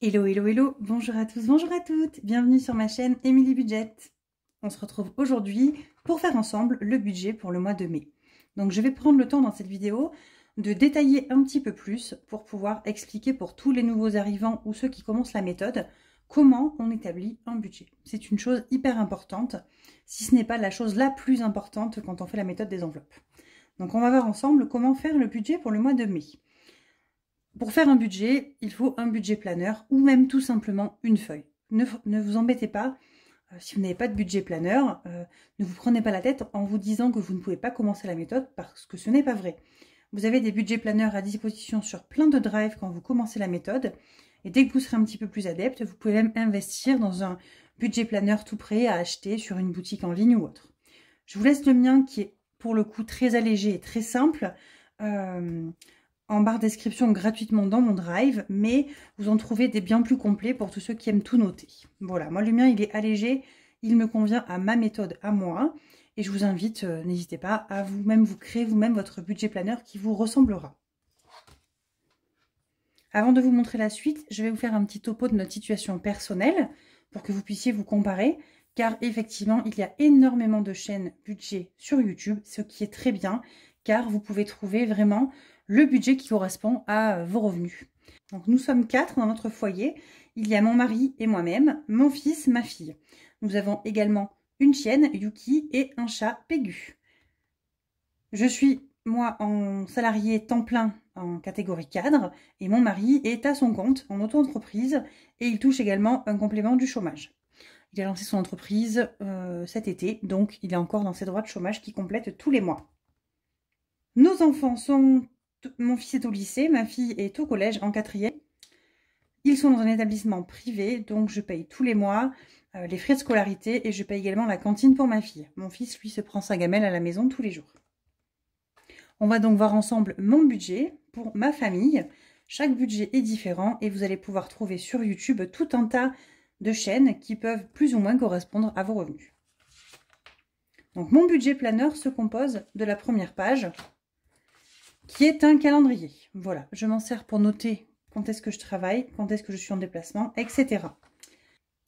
Hello, hello, hello, bonjour à tous, bonjour à toutes, bienvenue sur ma chaîne Emily Budget. On se retrouve aujourd'hui pour faire ensemble le budget pour le mois de mai. Donc je vais prendre le temps dans cette vidéo de détailler un petit peu plus pour pouvoir expliquer pour tous les nouveaux arrivants ou ceux qui commencent la méthode comment on établit un budget. C'est une chose hyper importante, si ce n'est pas la chose la plus importante quand on fait la méthode des enveloppes. Donc on va voir ensemble comment faire le budget pour le mois de mai. Pour faire un budget, il faut un budget planeur ou même tout simplement une feuille. Ne vous embêtez pas, si vous n'avez pas de budget planeur, ne vous prenez pas la tête en vous disant que vous ne pouvez pas commencer la méthode parce que ce n'est pas vrai. Vous avez des budgets planeurs à disposition sur plein de drives quand vous commencez la méthode. Et dès que vous serez un petit peu plus adepte, vous pouvez même investir dans un budget planeur tout prêt à acheter sur une boutique en ligne ou autre. Je vous laisse le mien qui est pour le coup très allégé et très simple. En barre description gratuitement dans mon drive, mais vous en trouvez des bien plus complets pour tous ceux qui aiment tout noter. Voilà, moi le mien il est allégé, il me convient à ma méthode à moi, et je vous invite, n'hésitez pas à vous-même vous créer vous-même votre budget planeur qui vous ressemblera. Avant de vous montrer la suite, je vais vous faire un petit topo de notre situation personnelle pour que vous puissiez vous comparer, car effectivement il y a énormément de chaînes budget sur YouTube, ce qui est très bien, car vous pouvez trouver vraiment le budget qui correspond à vos revenus. Donc nous sommes 4 dans notre foyer. Il y a mon mari et moi-même, mon fils, ma fille. Nous avons également une chienne, Yuki, et un chat, Pégu. Je suis, moi, en salarié temps plein en catégorie cadre, et mon mari est à son compte en auto-entreprise, et il touche également un complément du chômage. Il a lancé son entreprise cet été, donc il est encore dans ses droits de chômage qui complètent tous les mois. Nos enfants sont... Mon fils est au lycée, ma fille est au collège en 4e. Ils sont dans un établissement privé, donc je paye tous les mois les frais de scolarité et je paye également la cantine pour ma fille. Mon fils, lui, se prend sa gamelle à la maison tous les jours. On va donc voir ensemble mon budget pour ma famille. Chaque budget est différent et vous allez pouvoir trouver sur YouTube tout un tas de chaînes qui peuvent plus ou moins correspondre à vos revenus. Donc mon budget planeur se compose de la première page, qui est un calendrier. Voilà, je m'en sers pour noter quand est-ce que je travaille, quand est-ce que je suis en déplacement, etc.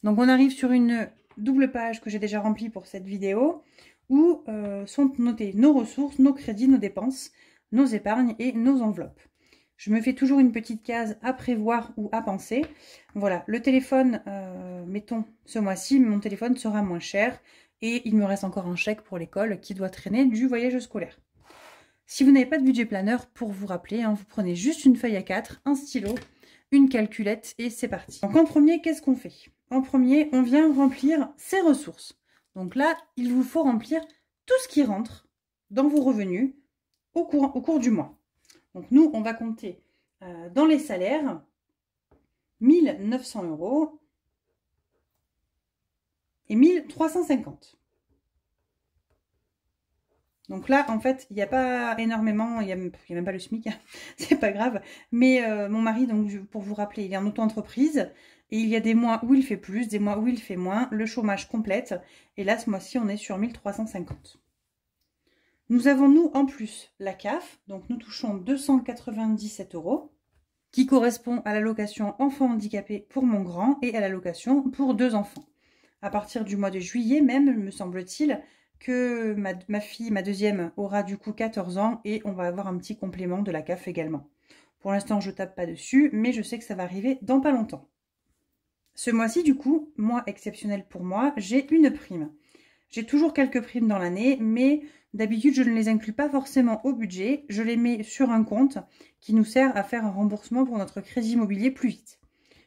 Donc on arrive sur une double page que j'ai déjà remplie pour cette vidéo, où sont notés nos ressources, nos crédits, nos dépenses, nos épargnes et nos enveloppes. Je me fais toujours une petite case à prévoir ou à penser. Voilà, le téléphone, mettons ce mois-ci, mon téléphone sera moins cher et il me reste encore un chèque pour l'école qui doit traîner du voyage scolaire. Si vous n'avez pas de budget planeur, pour vous rappeler, vous prenez juste une feuille A4, un stylo, une calculette et c'est parti. Donc en premier, qu'est-ce qu'on fait? En premier, on vient remplir ses ressources. Donc là, il vous faut remplir tout ce qui rentre dans vos revenus au cours du mois. Donc nous, on va compter dans les salaires 1 900 € et 1 350. Donc là, en fait, il n'y a pas énormément, il n'y a même pas le SMIC, hein, c'est pas grave. Mais mon mari, donc pour vous rappeler, il est en auto-entreprise et il y a des mois où il fait plus, des mois où il fait moins, le chômage complète. Et là, ce mois-ci, on est sur 1 350. Nous avons, nous, en plus, la CAF, donc nous touchons 297 €, qui correspond à l'allocation enfant handicapé pour mon grand et à l'allocation pour 2 enfants. À partir du mois de juillet même, me semble-t-il, que ma fille, ma deuxième, aura du coup 14 ans et on va avoir un petit complément de la CAF également. Pour l'instant, je tape pas dessus, mais je sais que ça va arriver dans pas longtemps. Ce mois-ci, du coup, mois exceptionnel pour moi, j'ai une prime. J'ai toujours quelques primes dans l'année, mais d'habitude, je ne les inclus pas forcément au budget. Je les mets sur un compte qui nous sert à faire un remboursement pour notre crédit immobilier plus vite.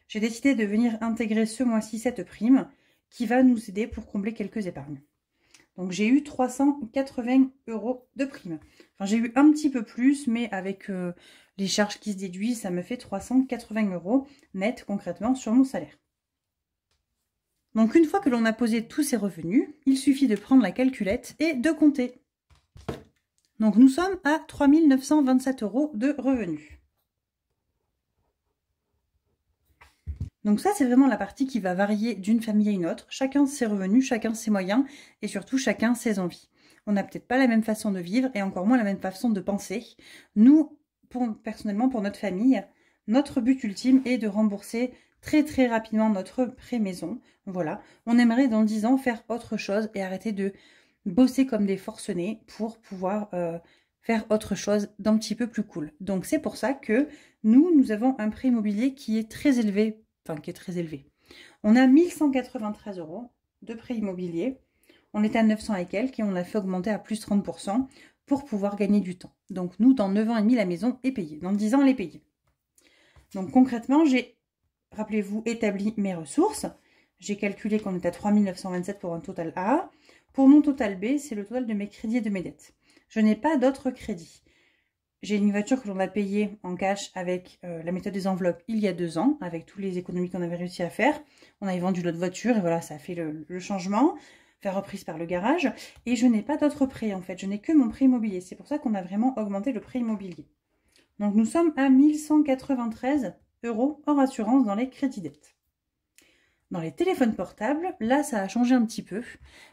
J'ai décidé de venir intégrer ce mois-ci cette prime qui va nous aider pour combler quelques épargnes. Donc j'ai eu 380 € de prime. Enfin j'ai eu un petit peu plus, mais avec les charges qui se déduisent, ça me fait 380 € net concrètement sur mon salaire. Donc une fois que l'on a posé tous ces revenus, il suffit de prendre la calculette et de compter. Donc nous sommes à 3 927 € de revenus. Donc ça, c'est vraiment la partie qui va varier d'une famille à une autre. Chacun ses revenus, chacun ses moyens et surtout chacun ses envies. On n'a peut-être pas la même façon de vivre et encore moins la même façon de penser. Nous, personnellement, pour notre famille, notre but ultime est de rembourser très rapidement notre prêt maison. Voilà, on aimerait dans 10 ans faire autre chose et arrêter de bosser comme des forcenés pour pouvoir faire autre chose d'un petit peu plus cool. Donc c'est pour ça que nous avons un prêt immobilier qui est très élevé, enfin qui est très élevé. On a 1193 € de prêt immobilier. On est à 900 et quelques et on a fait augmenter à plus 30% pour pouvoir gagner du temps. Donc nous, dans 9 ans et demi, la maison est payée. Dans 10 ans, elle est payée. Donc concrètement, j'ai, rappelez-vous, établi mes ressources. J'ai calculé qu'on est à 3927 pour un total A. Pour mon total B, c'est le total de mes crédits et de mes dettes. Je n'ai pas d'autres crédits. J'ai une voiture que l'on a payée en cash avec la méthode des enveloppes il y a 2 ans, avec toutes les économies qu'on avait réussi à faire. On avait vendu notre voiture et voilà, ça a fait le changement, faire reprise par le garage. Et je n'ai pas d'autres prêts en fait, je n'ai que mon prêt immobilier. C'est pour ça qu'on a vraiment augmenté le prêt immobilier. Donc nous sommes à 1193 € hors assurance dans les crédits dettes. Dans les téléphones portables, là ça a changé un petit peu.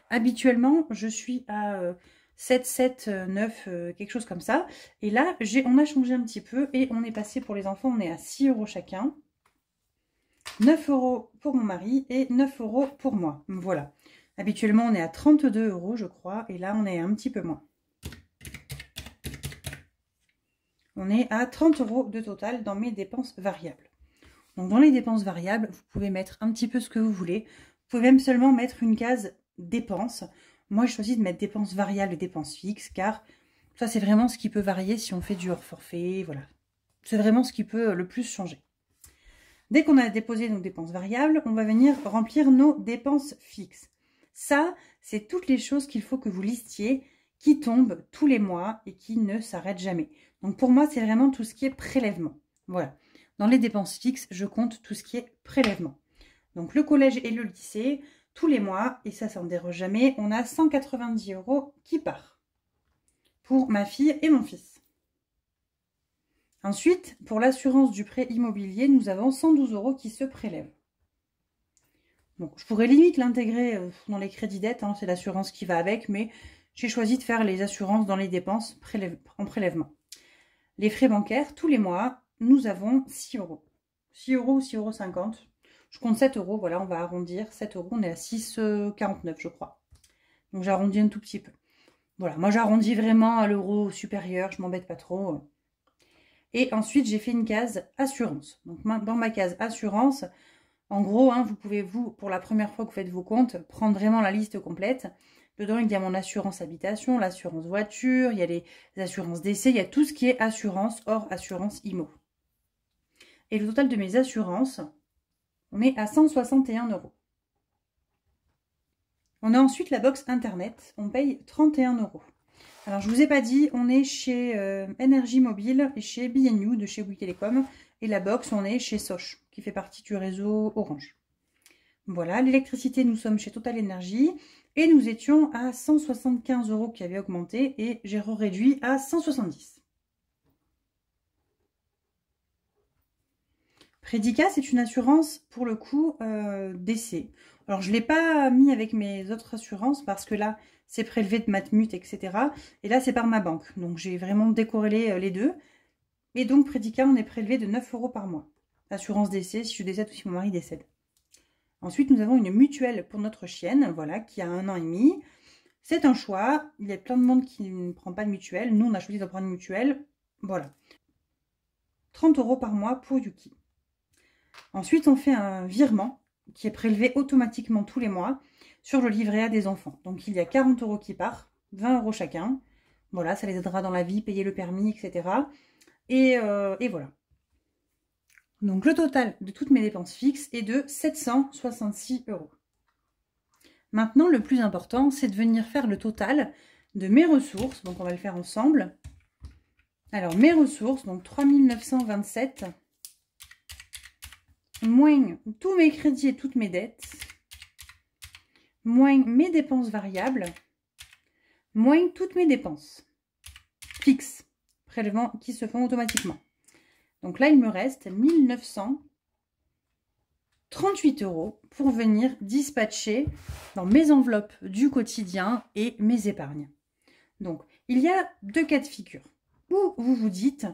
Habituellement, je suis à 7, 7, 9, quelque chose comme ça. Et là, on a changé un petit peu et on est passé pour les enfants, on est à 6 € chacun. 9 € pour mon mari et 9 € pour moi. Voilà. Habituellement, on est à 32 € je crois. Et là, on est un petit peu moins. On est à 30 € de total dans mes dépenses variables. Donc dans les dépenses variables, vous pouvez mettre un petit peu ce que vous voulez. Vous pouvez même seulement mettre une case dépenses. Moi, je choisis de mettre dépenses variables et dépenses fixes, car ça, c'est vraiment ce qui peut varier si on fait du hors forfait. Voilà. C'est vraiment ce qui peut le plus changer. Dès qu'on a déposé nos dépenses variables, on va venir remplir nos dépenses fixes. Ça, c'est toutes les choses qu'il faut que vous listiez, qui tombent tous les mois et qui ne s'arrêtent jamais. Donc pour moi, c'est vraiment tout ce qui est prélèvement. Voilà. Dans les dépenses fixes, je compte tout ce qui est prélèvement. Donc le collège et le lycée, tous les mois, et ça ne déroge jamais, on a 190 € qui part pour ma fille et mon fils. Ensuite, pour l'assurance du prêt immobilier, nous avons 112 € qui se prélèvent. Donc, je pourrais limite l'intégrer dans les crédits dettes, hein, c'est l'assurance qui va avec, mais j'ai choisi de faire les assurances dans les dépenses en prélèvement. Les frais bancaires, tous les mois, nous avons 6 €. 6 € ou 6,50 €. Je compte 7 €, voilà, on va arrondir. 7 €, on est à 6,49 € je crois. Donc j'arrondis un tout petit peu. Voilà, moi j'arrondis vraiment à l'euro supérieur, je m'embête pas trop. Et ensuite, j'ai fait une case assurance. Donc dans ma case assurance, en gros, hein, vous pouvez, pour la première fois que vous faites vos comptes, prendre vraiment la liste complète. Dedans, il y a mon assurance habitation, l'assurance voiture, il y a les assurances décès, il y a tout ce qui est assurance hors assurance IMO. Et le total de mes assurances, on est à 161 €. On a ensuite la box internet, on paye 31 €. Alors je vous ai pas dit, on est chez Énergie Mobile et chez BNU de chez Bouygues Télécom. Et la box, on est chez Soch, qui fait partie du réseau Orange. Voilà, l'électricité, nous sommes chez Total Énergie. Et nous étions à 175 € qui avait augmenté et j'ai réduit à 170. Prédica, c'est une assurance pour le coup décès. Alors je ne l'ai pas mis avec mes autres assurances parce que là, c'est prélevé de Matmut, etc. Et là, c'est par ma banque. Donc j'ai vraiment décorrélé les deux. Et donc Prédica, on est prélevé de 9 € par mois. Assurance décès, si je décède ou si mon mari décède. Ensuite, nous avons une mutuelle pour notre chienne, voilà, qui a 1 an et demi. C'est un choix. Il y a plein de monde qui ne prend pas de mutuelle. Nous, on a choisi de prendre une mutuelle. Voilà. 30 € par mois pour Yuki. Ensuite, on fait un virement qui est prélevé automatiquement tous les mois sur le livret A des enfants. Donc, il y a 40 € qui partent, 20 € chacun. Voilà, ça les aidera dans la vie, payer le permis, etc. Et voilà. Donc, le total de toutes mes dépenses fixes est de 766 €. Maintenant, le plus important, c'est de venir faire le total de mes ressources. Donc, on va le faire ensemble. Alors, mes ressources, donc 3927, moins tous mes crédits et toutes mes dettes, moins mes dépenses variables, moins toutes mes dépenses fixes, prélèvements qui se font automatiquement. Donc là, il me reste 1938 € pour venir dispatcher dans mes enveloppes du quotidien et mes épargnes. Donc, il y a deux cas de figure où vous vous dites,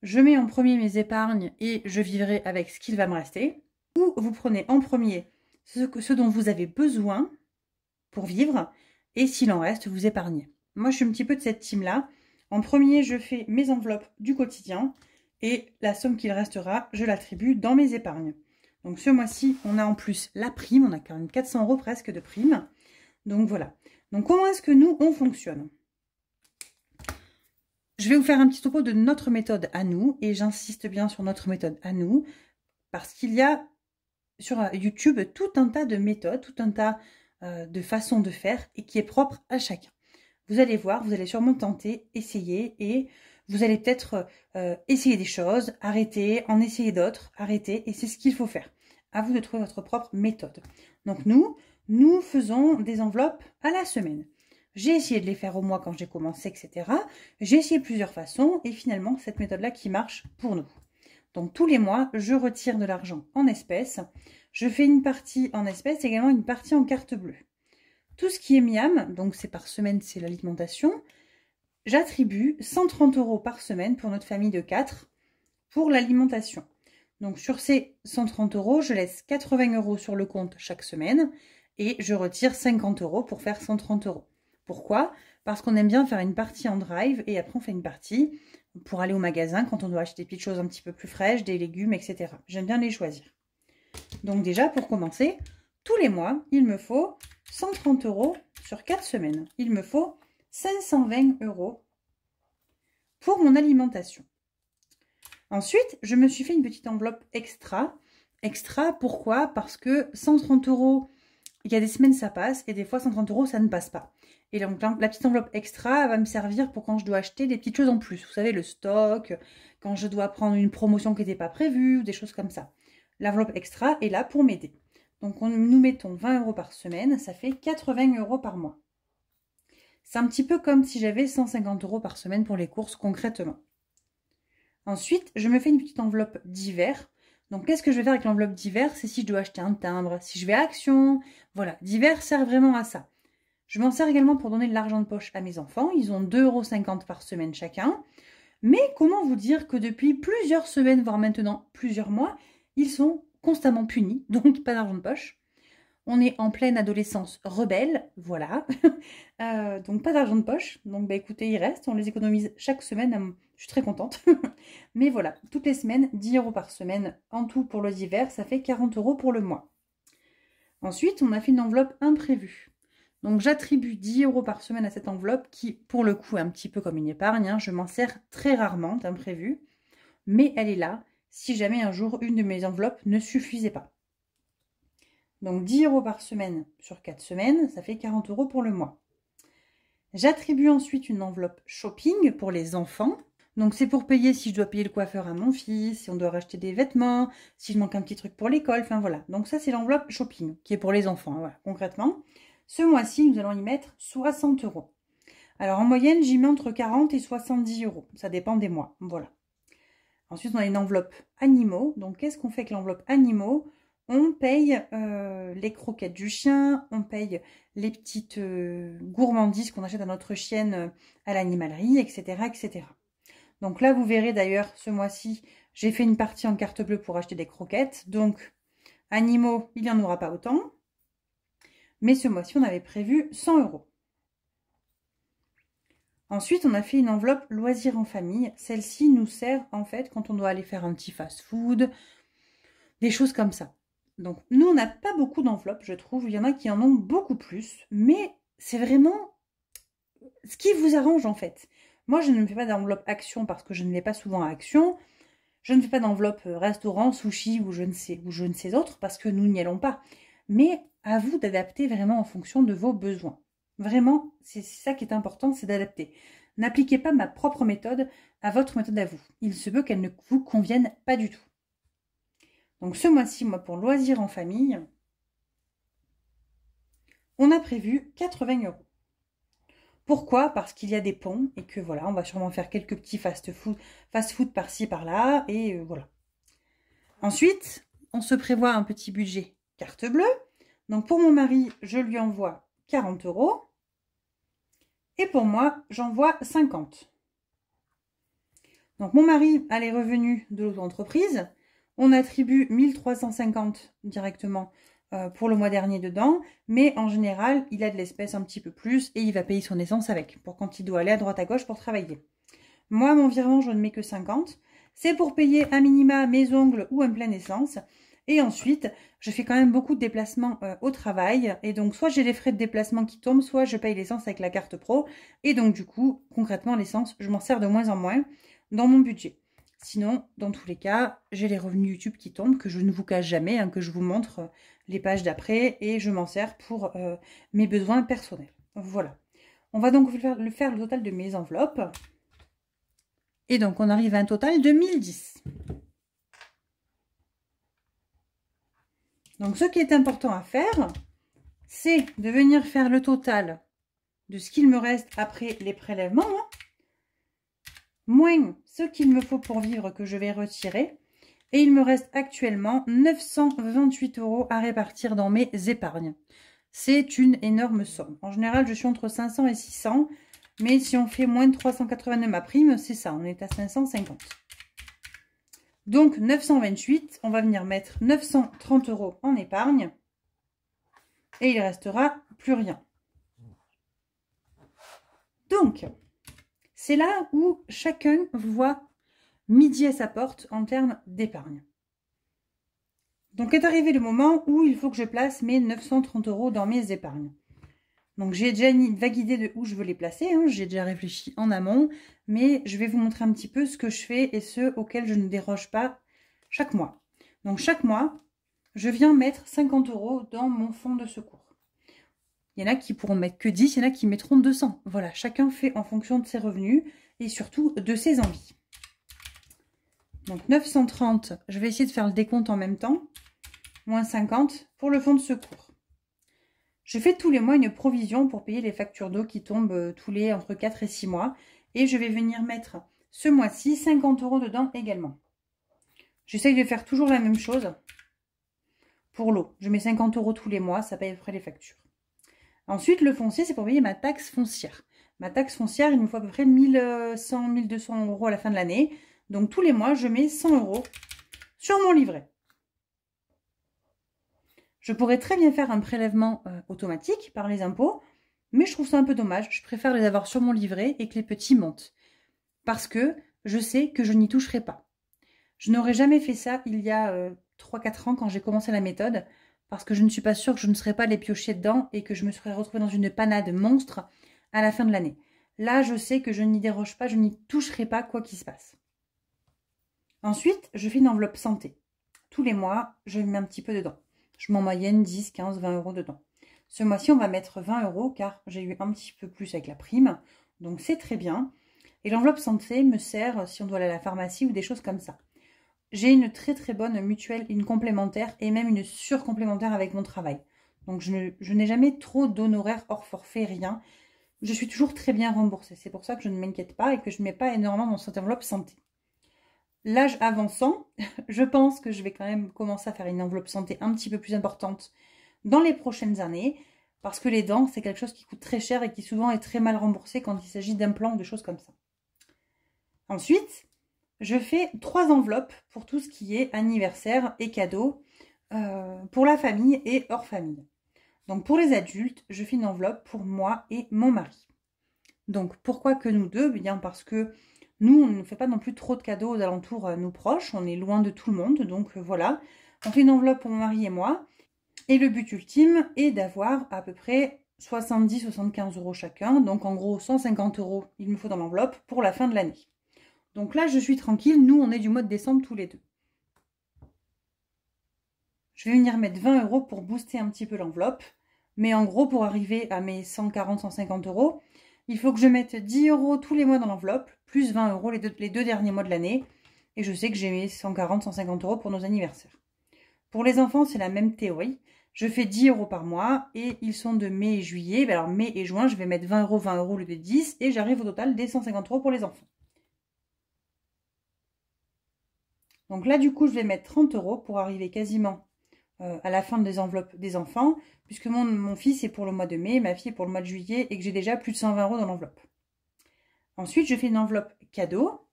je mets en premier mes épargnes et je vivrai avec ce qu'il va me rester. Ou vous prenez en premier ce dont vous avez besoin pour vivre et s'il en reste, vous épargnez. Moi, je suis un petit peu de cette team-là. En premier, je fais mes enveloppes du quotidien et la somme qu'il restera, je l'attribue dans mes épargnes. Donc ce mois-ci, on a en plus la prime, on a quand même 400 € presque de prime. Donc voilà. Donc comment est-ce que nous, on fonctionne? Je vais vous faire un petit topo de notre méthode à nous, et j'insiste bien sur notre méthode à nous, parce qu'il y a sur YouTube tout un tas de méthodes, tout un tas de façons de faire, et qui est propre à chacun. Vous allez voir, vous allez sûrement tenter, essayer, et vous allez peut-être essayer des choses, arrêter, en essayer d'autres, arrêter, et c'est ce qu'il faut faire. À vous de trouver votre propre méthode. Donc nous faisons des enveloppes à la semaine. J'ai essayé de les faire au mois quand j'ai commencé, etc. J'ai essayé plusieurs façons et finalement, cette méthode-là qui marche pour nous. Donc, tous les mois, je retire de l'argent en espèces. Je fais une partie en espèces, également une partie en carte bleue. Tout ce qui est miam, donc c'est par semaine, c'est l'alimentation, j'attribue 130 € par semaine pour notre famille de 4 pour l'alimentation. Donc, sur ces 130 €, je laisse 80 € sur le compte chaque semaine et je retire 50 € pour faire 130 €. Pourquoi? Parce qu'on aime bien faire une partie en drive et après on fait une partie pour aller au magasin quand on doit acheter des petites choses un petit peu plus fraîches, des légumes, etc. J'aime bien les choisir. Donc déjà, pour commencer, tous les mois, il me faut 130 € sur 4 semaines. Il me faut 520 € pour mon alimentation. Ensuite, je me suis fait une petite enveloppe extra. Extra, pourquoi? Parce que 130 €, il y a des semaines ça passe et des fois 130 € ça ne passe pas. Et donc la petite enveloppe extra va me servir pour quand je dois acheter des petites choses en plus. Vous savez, le stock, quand je dois prendre une promotion qui n'était pas prévue, ou des choses comme ça. L'enveloppe extra est là pour m'aider. Donc nous mettons 20 € par semaine, ça fait 80 € par mois. C'est un petit peu comme si j'avais 150 € par semaine pour les courses concrètement. Ensuite, je me fais une petite enveloppe d'hiver. Donc, qu'est-ce que je vais faire avec l'enveloppe d'hiver? C'est si je dois acheter un timbre, si je vais à Action. Voilà, d'hiver sert vraiment à ça. Je m'en sers également pour donner de l'argent de poche à mes enfants. Ils ont 2,50 € par semaine chacun. Mais comment vous dire que depuis plusieurs semaines, voire maintenant plusieurs mois, ils sont constamment punis, donc pas d'argent de poche. On est en pleine adolescence rebelle, voilà. Donc pas d'argent de poche. Donc bah écoutez, il reste, on les économise chaque semaine. Je suis très contente. Mais voilà, toutes les semaines, 10 € par semaine. En tout pour le hiver, ça fait 40 € pour le mois. Ensuite, on a fait une enveloppe imprévue. Donc j'attribue 10 € par semaine à cette enveloppe qui, pour le coup, est un petit peu comme une épargne. Hein. Je m'en sers très rarement d'imprévu. Mais elle est là si jamais un jour une de mes enveloppes ne suffisait pas. Donc 10 € par semaine sur 4 semaines, ça fait 40 € pour le mois. J'attribue ensuite une enveloppe shopping pour les enfants. Donc c'est pour payer si je dois payer le coiffeur à mon fils, si on doit racheter des vêtements, si je manque un petit truc pour l'école, enfin voilà. Donc ça c'est l'enveloppe shopping qui est pour les enfants, voilà, concrètement. Ce mois-ci, nous allons y mettre 60 €. Alors en moyenne, j'y mets entre 40 et 70 €. Ça dépend des mois, voilà. Ensuite, on a une enveloppe animaux. Donc qu'est-ce qu'on fait avec l'enveloppe animaux? On paye les croquettes du chien, on paye les petites gourmandises qu'on achète à notre chienne à l'animalerie, etc., etc. Donc là, vous verrez d'ailleurs, ce mois-ci, j'ai fait une partie en carte bleue pour acheter des croquettes. Donc, animaux, il n'y en aura pas autant. Mais ce mois-ci, on avait prévu 100 €. Ensuite, on a fait une enveloppe loisirs en famille. Celle-ci nous sert en fait quand on doit aller faire un petit fast-food, des choses comme ça. Donc, nous, on n'a pas beaucoup d'enveloppes, je trouve. Il y en a qui en ont beaucoup plus. Mais c'est vraiment ce qui vous arrange, en fait. Moi, je ne me fais pas d'enveloppe Action parce que je ne vais pas souvent à Action. Je ne fais pas d'enveloppe restaurant, sushi ou je ne sais autre parce que nous n'y allons pas. Mais à vous d'adapter vraiment en fonction de vos besoins. Vraiment, c'est ça qui est important, c'est d'adapter. N'appliquez pas ma propre méthode à votre méthode à vous. Il se peut qu'elle ne vous convienne pas du tout. Donc ce mois-ci, moi, pour loisirs en famille, on a prévu 80 €. Pourquoi? Parce qu'il y a des ponts et que voilà, on va sûrement faire quelques petits fast-food par-ci, par-là et voilà. Ensuite, on se prévoit un petit budget carte bleue. Donc pour mon mari, je lui envoie 40 € et pour moi, j'envoie 50. Donc mon mari a les revenus de l'auto-entreprise. On attribue 1350 directement pour le mois dernier dedans. Mais en général, il a de l'espèce un petit peu plus et il va payer son essence avec pour quand il doit aller à droite à gauche pour travailler. Moi, mon virement, je ne mets que 50. C'est pour payer à minima mes ongles ou un plein essence. Et ensuite, je fais quand même beaucoup de déplacements au travail. Et donc, soit j'ai les frais de déplacement qui tombent, soit je paye l'essence avec la carte pro. Et donc, du coup, concrètement, l'essence, je m'en sers de moins en moins dans mon budget. Sinon, dans tous les cas, j'ai les revenus YouTube qui tombent, que je ne vous cache jamais, hein, que je vous montre les pages d'après. Et je m'en sers pour mes besoins personnels. Voilà. On va donc faire le total de mes enveloppes. Et donc, on arrive à un total de 1010. Donc, ce qui est important à faire, c'est de venir faire le total de ce qu'il me reste après les prélèvements, hein, moins ce qu'il me faut pour vivre que je vais retirer. Et il me reste actuellement 928 € à répartir dans mes épargnes. C'est une énorme somme. En général, je suis entre 500 et 600. Mais si on fait moins de 389 ma prime, c'est ça, on est à 550. Donc 928, on va venir mettre 930 € en épargne. Et il ne restera plus rien. Donc, c'est là où chacun voit midi à sa porte en termes d'épargne. Donc est arrivé le moment où il faut que je place mes 930 € dans mes épargnes. Donc, j'ai déjà une vague idée de où je veux les placer. Hein. J'ai déjà réfléchi en amont. Mais je vais vous montrer un petit peu ce que je fais et ce auquel je ne déroge pas chaque mois. Donc, chaque mois, je viens mettre 50 € dans mon fonds de secours. Il y en a qui pourront mettre que 10, il y en a qui mettront 200. Voilà, chacun fait en fonction de ses revenus et surtout de ses envies. Donc, 930, je vais essayer de faire le décompte en même temps. Moins 50 pour le fonds de secours. Je fais tous les mois une provision pour payer les factures d'eau qui tombent tous les entre 4 et 6 mois. Et je vais venir mettre ce mois-ci 50 € dedans également. J'essaye de faire toujours la même chose pour l'eau. Je mets 50 € tous les mois, ça paye à peu près les factures. Ensuite, le foncier, c'est pour payer ma taxe foncière. Ma taxe foncière, il me faut à peu près 1100-1200 € à la fin de l'année. Donc tous les mois, je mets 100 € sur mon livret. Je pourrais très bien faire un prélèvement automatique par les impôts, mais je trouve ça un peu dommage. Je préfère les avoir sur mon livret et que les petits montent. Parce que je sais que je n'y toucherai pas. Je n'aurais jamais fait ça il y a 3-4 ans quand j'ai commencé la méthode, parce que je ne suis pas sûre que je ne serais pas les piocher dedans et que je me serais retrouvée dans une panade monstre à la fin de l'année. Là, je sais que je n'y déroge pas, je n'y toucherai pas quoi qu'il se passe. Ensuite, je fais une enveloppe santé. Tous les mois, je mets un petit peu dedans. Je m'en moyenne 10, 15, 20 € dedans. Ce mois-ci, on va mettre 20 € car j'ai eu un petit peu plus avec la prime. Donc, c'est très bien. Et l'enveloppe santé me sert si on doit aller à la pharmacie ou des choses comme ça. J'ai une très très bonne mutuelle, une complémentaire et même une surcomplémentaire avec mon travail. Donc, je n'ai jamais trop d'honoraires hors forfait, rien. Je suis toujours très bien remboursée. C'est pour ça que je ne m'inquiète pas et que je ne mets pas énormément dans cette enveloppe santé. L'âge avançant, je pense que je vais quand même commencer à faire une enveloppe santé un petit peu plus importante dans les prochaines années, parce que les dents, c'est quelque chose qui coûte très cher et qui souvent est très mal remboursé quand il s'agit d'implants ou de choses comme ça. Ensuite, je fais 3 enveloppes pour tout ce qui est anniversaire et cadeaux pour la famille et hors famille. Donc pour les adultes, je fais une enveloppe pour moi et mon mari. Donc pourquoi que nous deux? Bien parce que nous, on ne fait pas non plus trop de cadeaux aux alentours, nos proches. On est loin de tout le monde. Donc voilà, on fait une enveloppe pour mon mari et moi. Et le but ultime est d'avoir à peu près 70-75 € chacun. Donc en gros, 150 € il me faut dans l'enveloppe pour la fin de l'année. Donc là, je suis tranquille. Nous, on est du mois de décembre tous les deux. Je vais venir mettre 20 € pour booster un petit peu l'enveloppe. Mais en gros, pour arriver à mes 140-150 €, il faut que je mette 10 € tous les mois dans l'enveloppe, plus 20 € les deux derniers mois de l'année. Et je sais que j'ai mes 140-150 € pour nos anniversaires. Pour les enfants, c'est la même théorie. Je fais 10 € par mois et ils sont de mai et juillet. Alors mai et juin, je vais mettre 20 €, 20 € au lieu de 10 et j'arrive au total des 150 € pour les enfants. Donc là, du coup, je vais mettre 30 € pour arriver quasiment à la fin des enveloppes des enfants, puisque mon fils est pour le mois de mai, ma fille est pour le mois de juillet et que j'ai déjà plus de 120 € dans l'enveloppe. Ensuite, je fais une enveloppe cadeau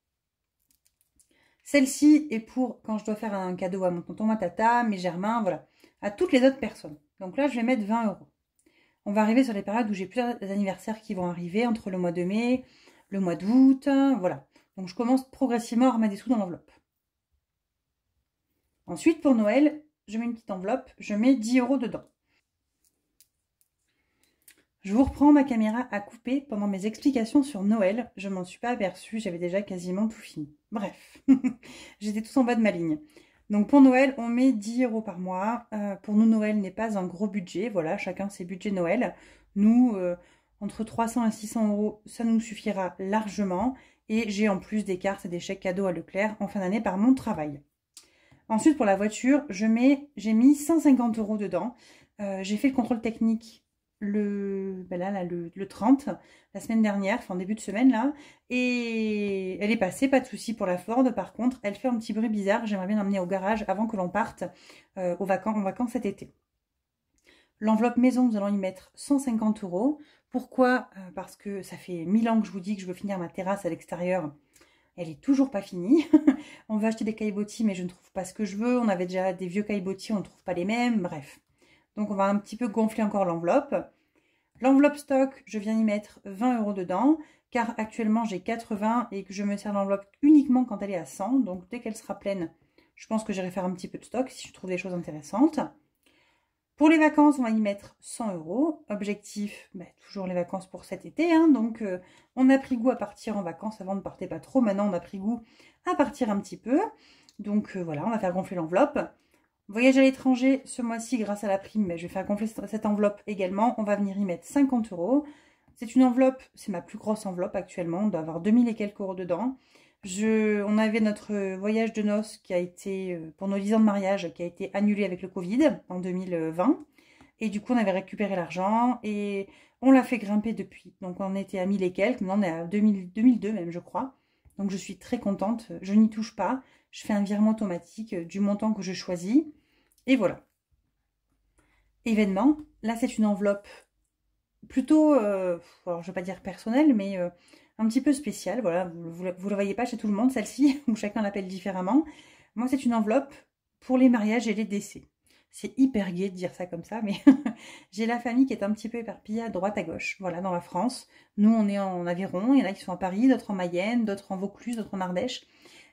Celle-ci est pour quand je dois faire un cadeau à mon tonton, ma tata, mes germains, voilà, à toutes les autres personnes. Donc là, je vais mettre 20 €. On va arriver sur les périodes où j'ai plusieurs anniversaires qui vont arriver entre le mois de mai, le mois d'août, voilà. Donc je commence progressivement à remettre des sous dans l'enveloppe. Ensuite, pour Noël, je mets une petite enveloppe, je mets 10 € dedans. Je vous reprends ma caméra à couper pendant mes explications sur Noël. Je m'en suis pas aperçue, j'avais déjà quasiment tout fini. Bref, j'étais tous en bas de ma ligne. Donc pour Noël, on met 10 € par mois. Pour nous, Noël n'est pas un gros budget. Voilà, chacun ses budgets Noël. Nous, entre 300 et 600 €, ça nous suffira largement. Et j'ai en plus des cartes et des chèques cadeaux à Leclerc en fin d'année par mon travail. Ensuite, pour la voiture, j'ai mis 150 € dedans. J'ai fait le contrôle technique le 30, la semaine dernière, enfin en début de semaine là, et elle est passée, pas de souci pour la Ford. Par contre, elle fait un petit bruit bizarre, j'aimerais bien l'emmener au garage avant que l'on parte en vacances cet été. L'enveloppe maison, nous allons y mettre 150 €. Pourquoi? Parce que ça fait 1000 ans que je vous dis que je veux finir ma terrasse à l'extérieur. Elle est toujours pas finie. On va acheter des caillebotis, mais je ne trouve pas ce que je veux. On avait déjà des vieux caillebotis, on ne trouve pas les mêmes, bref. Donc on va un petit peu gonfler encore l'enveloppe. L'enveloppe stock, je viens y mettre 20 € dedans, car actuellement j'ai 80 et que je me sers l'enveloppe uniquement quand elle est à 100. Donc dès qu'elle sera pleine, je pense que j'irai faire un petit peu de stock si je trouve des choses intéressantes. Pour les vacances, on va y mettre 100 €. Objectif, toujours les vacances pour cet été. Donc on a pris goût à partir en vacances. Avant, on ne partait pas trop. Maintenant, on a pris goût à partir un petit peu. Donc voilà, on va faire gonfler l'enveloppe. Voyage à l'étranger, ce mois-ci, grâce à la prime, je vais faire gonfler cette enveloppe également. On va venir y mettre 50 €. C'est une enveloppe, c'est ma plus grosse enveloppe actuellement. On doit avoir 2000 et quelques euros dedans. On avait notre voyage de noces qui a été, pour nos 10 ans de mariage, qui a été annulé avec le Covid en 2020. Et du coup, on avait récupéré l'argent et on l'a fait grimper depuis. Donc, on était à 1000 et quelques. Maintenant, on est à 2002 même, je crois. Donc, je suis très contente. Je n'y touche pas. Je fais un virement automatique du montant que je choisis. Et voilà. Événement. Là, c'est une enveloppe plutôt, alors je ne vais pas dire personnelle, mais un petit peu spéciale. Voilà, vous ne la voyez pas chez tout le monde, celle-ci, où chacun l'appelle différemment. Moi, c'est une enveloppe pour les mariages et les décès. C'est hyper gai de dire ça comme ça, mais j'ai la famille qui est un petit peu éparpillée à droite à gauche, voilà, dans la France. Nous, on est en Aveyron, il y en a qui sont à Paris, d'autres en Mayenne, d'autres en Vaucluse, d'autres en Ardèche.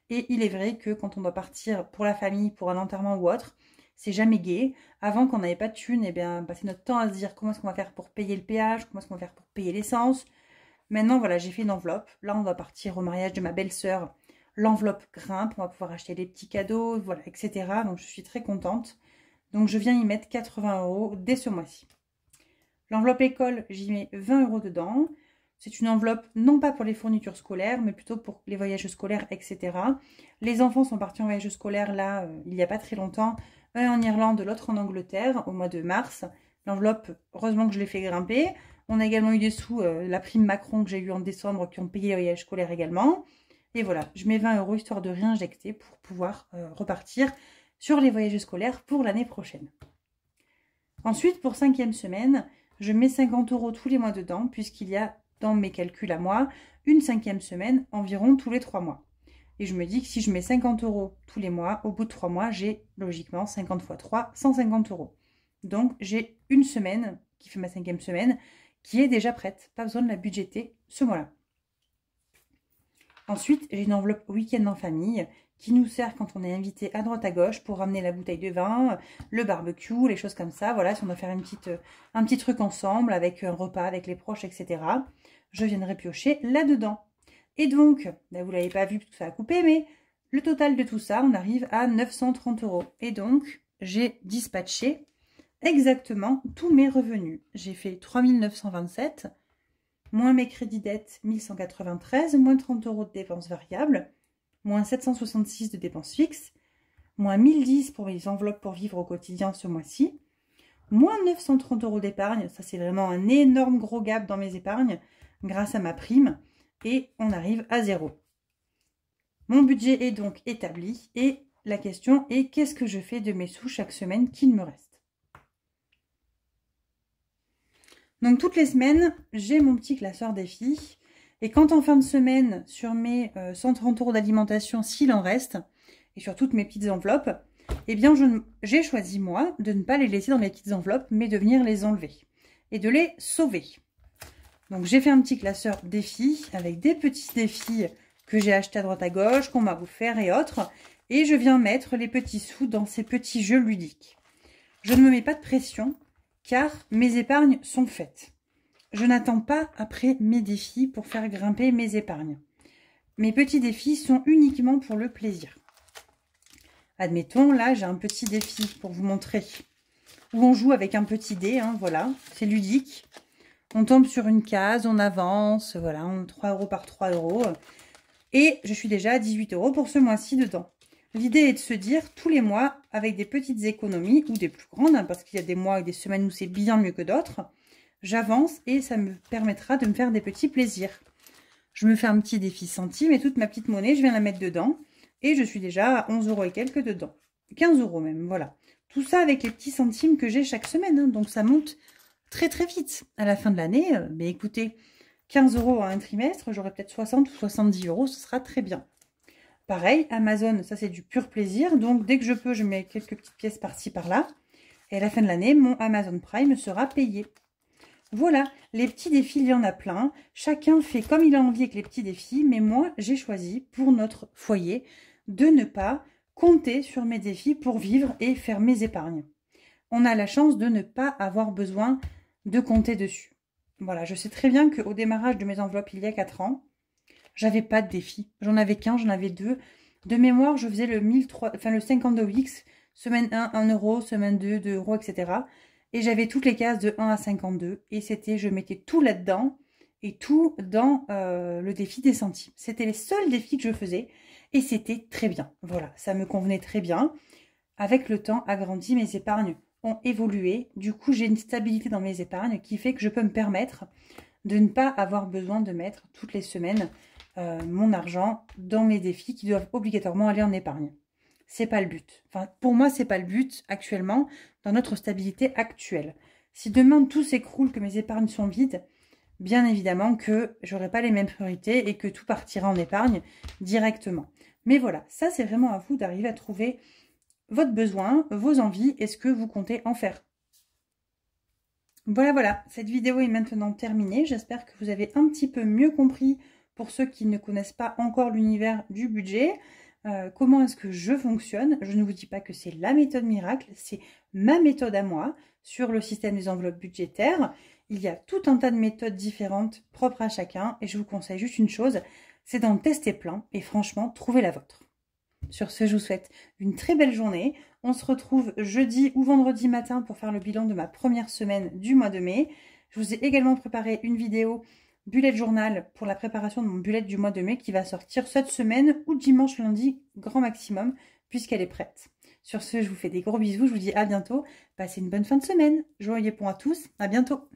Et il est vrai que quand on doit partir pour la famille, pour un enterrement ou autre, c'est jamais gai. Avant, quand on n'avait pas de thunes, eh bien, passer notre temps à se dire comment est-ce qu'on va faire pour payer le péage, comment est-ce qu'on va faire pour payer l'essence. Maintenant, voilà, j'ai fait une enveloppe. Là, on va partir au mariage de ma belle-sœur. L'enveloppe grimpe, on va pouvoir acheter des petits cadeaux, voilà, etc. Donc, je suis très contente. Donc, je viens y mettre 80 € dès ce mois-ci. L'enveloppe école, j'y mets 20 € dedans. C'est une enveloppe non pas pour les fournitures scolaires, mais plutôt pour les voyages scolaires, etc. Les enfants sont partis en voyage scolaire, là, il n'y a pas très longtemps. Un en Irlande, l'autre en Angleterre, au mois de mars. L'enveloppe, heureusement que je l'ai fait grimper. On a également eu des sous, la prime Macron que j'ai eue en décembre, qui ont payé les voyages scolaires également. Et voilà, je mets 20 € histoire de réinjecter pour pouvoir repartir sur les voyages scolaires pour l'année prochaine. Ensuite, pour 5e semaine, je mets 50 € tous les mois dedans, puisqu'il y a, dans mes calculs à moi, une 5e semaine environ tous les 3 mois. Et je me dis que si je mets 50 € tous les mois, au bout de 3 mois, j'ai logiquement 50 x 3, 150 €. Donc j'ai une semaine, qui fait ma 5e semaine, qui est déjà prête. Pas besoin de la budgéter ce mois-là. Ensuite, j'ai une enveloppe week-end en famille qui nous sert quand on est invité à droite à gauche pour ramener la bouteille de vin, le barbecue, les choses comme ça. Voilà, si on doit faire un petit truc ensemble avec un repas avec les proches, etc. Je viendrai piocher là-dedans. Et donc, vous ne l'avez pas vu parce que ça a coupé, mais le total de tout ça, on arrive à 930 €. Et donc, j'ai dispatché exactement tous mes revenus. J'ai fait 3927, moins mes crédits dettes 1193, moins 30 € de dépenses variables, moins 766 de dépenses fixes, moins 1010 pour les enveloppes pour vivre au quotidien ce mois-ci, moins 930 € d'épargne. Ça, c'est vraiment un énorme gros gap dans mes épargnes grâce à ma prime. Et on arrive à 0. Mon budget est donc établi et la question est qu'est-ce que je fais de mes sous chaque semaine qu'il me reste. Donc toutes les semaines, j'ai mon petit classeur des filles Et quand en fin de semaine, sur mes 130 € d'alimentation, s'il en reste, et sur toutes mes petites enveloppes, eh bien j'ai choisi moi de ne pas les laisser dans les petites enveloppes, mais de venir les enlever et de les sauver. Donc j'ai fait un petit classeur défis avec des petits défis que j'ai achetés à droite à gauche, qu'on m'a offert et autres. Et je viens mettre les petits sous dans ces petits jeux ludiques. Je ne me mets pas de pression car mes épargnes sont faites. Je n'attends pas après mes défis pour faire grimper mes épargnes. Mes petits défis sont uniquement pour le plaisir. Admettons, là j'ai un petit défi pour vous montrer où on joue avec un petit dé, hein, voilà, c'est ludique. On tombe sur une case, on avance, voilà, on 3 € par 3 €. Et je suis déjà à 18 € pour ce mois-ci dedans. L'idée est de se dire tous les mois, avec des petites économies, ou des plus grandes, hein, parce qu'il y a des mois et des semaines où c'est bien mieux que d'autres, j'avance et ça me permettra de me faire des petits plaisirs. Je me fais un petit défi centime et toute ma petite monnaie, je viens la mettre dedans. Et je suis déjà à 11 € et quelques dedans. 15 € même, voilà. Tout ça avec les petits centimes que j'ai chaque semaine, hein, donc ça monte très très vite. À la fin de l'année, mais écoutez, 15 € à un trimestre, j'aurai peut-être 60 ou 70 €, ce sera très bien. Pareil, Amazon, ça c'est du pur plaisir. Donc dès que je peux, je mets quelques petites pièces par-ci par-là. Et à la fin de l'année, mon Amazon Prime sera payé. Voilà, les petits défis, il y en a plein. Chacun fait comme il a envie avec les petits défis. Mais moi, j'ai choisi pour notre foyer de ne pas compter sur mes défis pour vivre et faire mes épargnes. On a la chance de ne pas avoir besoin de compter dessus. Voilà, je sais très bien qu'au démarrage de mes enveloppes, il y a 4 ans, j'avais pas de défi. J'en avais qu'un, j'en avais 2. De mémoire, je faisais le 52X, semaine 1, 1 €, semaine 2, 2 €, etc. Et j'avais toutes les cases de 1 à 52. Et c'était, je mettais tout là-dedans et tout dans le défi des centimes. C'était les seuls défis que je faisais et c'était très bien. Voilà, ça me convenait très bien. Avec le temps agrandi, mes épargnes ont évolué. Du coup, j'ai une stabilité dans mes épargnes qui fait que je peux me permettre de ne pas avoir besoin de mettre toutes les semaines mon argent dans mes défis qui doivent obligatoirement aller en épargne. C'est pas le but. Enfin, pour moi, c'est pas le but actuellement dans notre stabilité actuelle. Si demain tout s'écroule, que mes épargnes sont vides, bien évidemment que j'aurai pas les mêmes priorités et que tout partira en épargne directement. Mais voilà, ça c'est vraiment à vous d'arriver à trouver votre besoin, vos envies et ce que vous comptez en faire. Voilà, cette vidéo est maintenant terminée. J'espère que vous avez un petit peu mieux compris pour ceux qui ne connaissent pas encore l'univers du budget. Comment est-ce que je fonctionne? Je ne vous dis pas que c'est la méthode miracle, c'est ma méthode à moi sur le système des enveloppes budgétaires. Il y a tout un tas de méthodes différentes propres à chacun et je vous conseille juste une chose, c'est d'en tester plein et franchement, trouvez la vôtre. Sur ce, je vous souhaite une très belle journée. On se retrouve jeudi ou vendredi matin pour faire le bilan de ma première semaine du mois de mai. Je vous ai également préparé une vidéo bullet journal pour la préparation de mon bullet du mois de mai qui va sortir cette semaine ou dimanche, lundi, grand maximum, puisqu'elle est prête. Sur ce, je vous fais des gros bisous. Je vous dis à bientôt. Passez une bonne fin de semaine. Joyeux pont à tous. À bientôt.